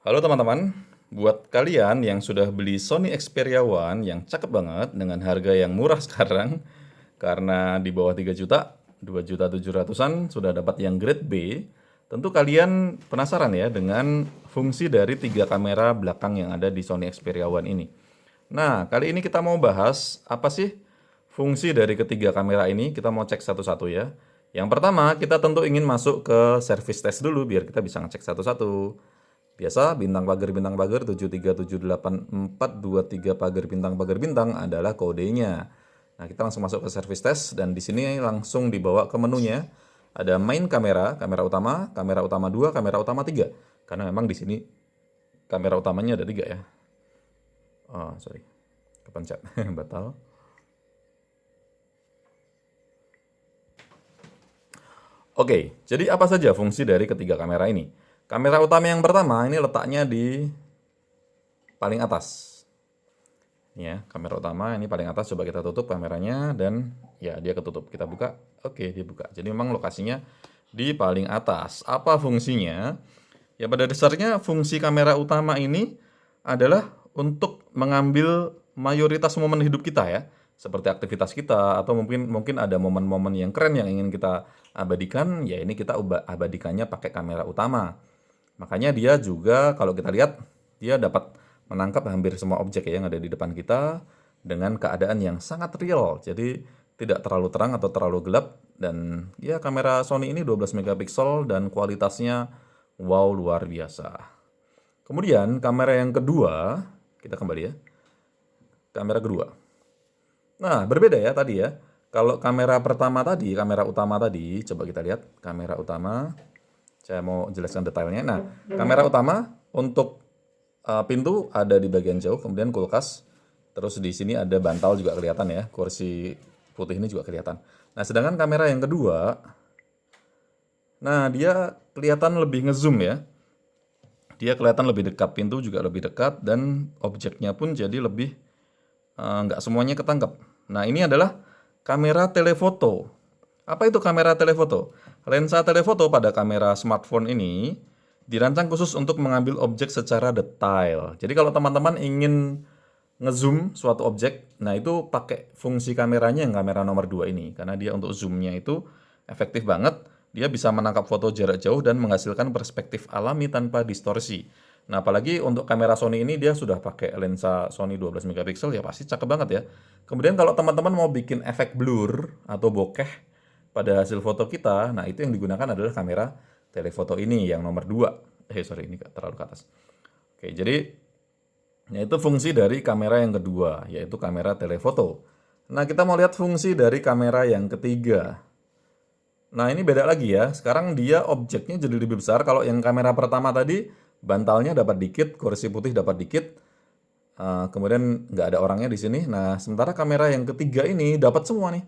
Halo teman-teman, buat kalian yang sudah beli Sony Xperia One yang cakep banget dengan harga yang murah sekarang, karena di bawah 3 juta, 2.700.000-an sudah dapat yang grade B, tentu kalian penasaran ya dengan fungsi dari 3 kamera belakang yang ada di Sony Xperia One ini. Nah, kali ini kita mau bahas apa sih fungsi dari ketiga kamera ini, kita mau cek satu-satu ya. Yang pertama, kita tentu ingin masuk ke service test dulu biar kita bisa ngecek satu-satu. Biasa bintang pagar 7378423 pagar bintang adalah kodenya. Nah, kita langsung masuk ke service test dan di sini langsung dibawa ke menunya. Ada main kamera, kamera utama 2, kamera utama 3. Karena memang di sini kamera utamanya ada 3 ya. Oh, sorry. Kepencet. Batal. Oke, jadi apa saja fungsi dari ketiga kamera ini? Kamera utama yang pertama ini letaknya di paling atas. Ini ya, kamera utama ini paling atas. Coba kita tutup kameranya dan ya dia ketutup. Kita buka. Oke, dibuka. Jadi memang lokasinya di paling atas. Apa fungsinya? Ya pada dasarnya fungsi kamera utama ini adalah untuk mengambil mayoritas momen hidup kita ya, seperti aktivitas kita atau mungkin ada momen-momen yang keren yang ingin kita abadikan, ya ini kita abadikannya pakai kamera utama. Makanya dia juga kalau kita lihat dia dapat menangkap hampir semua objek ya yang ada di depan kita dengan keadaan yang sangat real. Jadi tidak terlalu terang atau terlalu gelap dan ya kamera Sony ini 12 megapiksel dan kualitasnya wow luar biasa. Kemudian kamera yang kedua, kita kembali ya. Kamera kedua. Nah, berbeda ya tadi ya. Kalau kamera pertama tadi, kamera utama tadi, coba kita lihat kamera utama. Saya mau jelaskan detailnya. Nah, kamera utama untuk pintu ada di bagian jauh, kemudian kulkas. Terus di sini ada bantal juga kelihatan ya, kursi putih ini juga kelihatan. Nah, sedangkan kamera yang kedua, nah dia kelihatan lebih ngezoom ya. Dia kelihatan lebih dekat, pintu juga lebih dekat dan objeknya pun jadi lebih nggak semuanya ketangkep. Nah, ini adalah kamera telefoto. Apa itu kamera telefoto? Lensa telefoto pada kamera smartphone ini dirancang khusus untuk mengambil objek secara detail. Jadi kalau teman-teman ingin ngezoom suatu objek, nah itu pakai fungsi kameranya yang kamera nomor 2 ini. Karena dia untuk zoomnya itu efektif banget. Dia bisa menangkap foto jarak jauh dan menghasilkan perspektif alami tanpa distorsi. Nah, apalagi untuk kamera Sony ini dia sudah pakai lensa Sony 12 megapiksel ya pasti cakep banget ya. Kemudian kalau teman-teman mau bikin efek blur atau bokeh pada hasil foto kita, nah itu yang digunakan adalah kamera telefoto ini yang nomor 2. Sorry ini terlalu ke atas. Oke, jadi ya itu fungsi dari kamera yang kedua, yaitu kamera telefoto. Nah, kita mau lihat fungsi dari kamera yang ketiga. Nah, ini beda lagi ya. Sekarang dia objeknya jadi lebih besar. Kalau yang kamera pertama tadi, bantalnya dapat dikit, kursi putih dapat dikit, kemudian nggak ada orangnya di sini. Nah, sementara kamera yang ketiga ini dapat semua nih.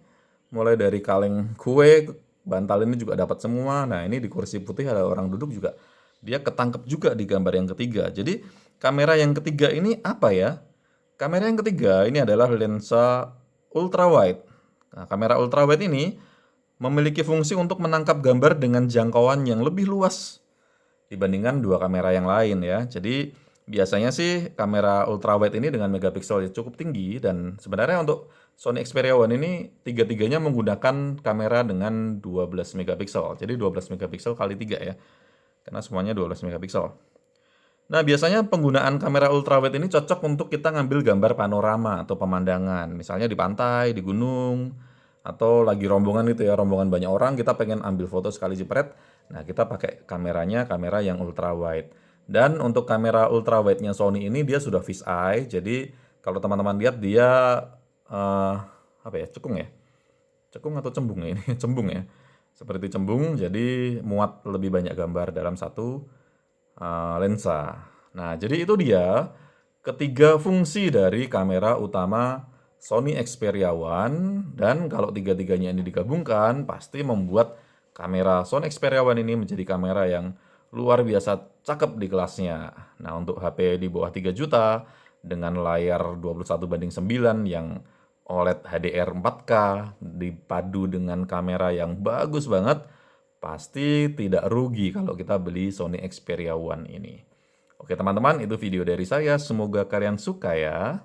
Mulai dari kaleng kue, bantal ini juga dapat semua. Nah, ini di kursi putih ada orang duduk juga. Dia ketangkep juga di gambar yang ketiga. Jadi, kamera yang ketiga ini apa ya? Kamera yang ketiga ini adalah lensa ultrawide. Nah, kamera ultrawide ini memiliki fungsi untuk menangkap gambar dengan jangkauan yang lebih luas dibandingkan 2 kamera yang lain ya. Jadi biasanya sih kamera ultrawide ini dengan megapiksel yang cukup tinggi dan sebenarnya untuk Sony Xperia One ini tiga-tiganya menggunakan kamera dengan 12 megapiksel. Jadi 12 megapiksel kali 3 ya. Karena semuanya 12 megapiksel. Nah, biasanya penggunaan kamera ultrawide ini cocok untuk kita ngambil gambar panorama atau pemandangan. Misalnya di pantai, di gunung, atau lagi rombongan gitu ya, rombongan banyak orang, kita pengen ambil foto sekali jepret. Nah, kita pakai kameranya, kamera yang ultrawide. Dan untuk kamera ultrawide-nya Sony ini dia sudah fisheye. Jadi, kalau teman-teman lihat dia apa ya, cekung ya? Cekung atau cembung ya ini? Cembung ya. Seperti cembung, jadi muat lebih banyak gambar dalam satu lensa. Nah, jadi itu dia ketiga fungsi dari kamera utama Sony Xperia One dan kalau tiga-tiganya ini digabungkan pasti membuat kamera Sony Xperia One ini menjadi kamera yang luar biasa cakep di kelasnya. Nah, untuk HP di bawah 3 juta dengan layar 21:9 yang OLED HDR 4K dipadu dengan kamera yang bagus banget, pasti tidak rugi kalau kita beli Sony Xperia One ini. Oke teman-teman, itu video dari saya. Semoga kalian suka ya.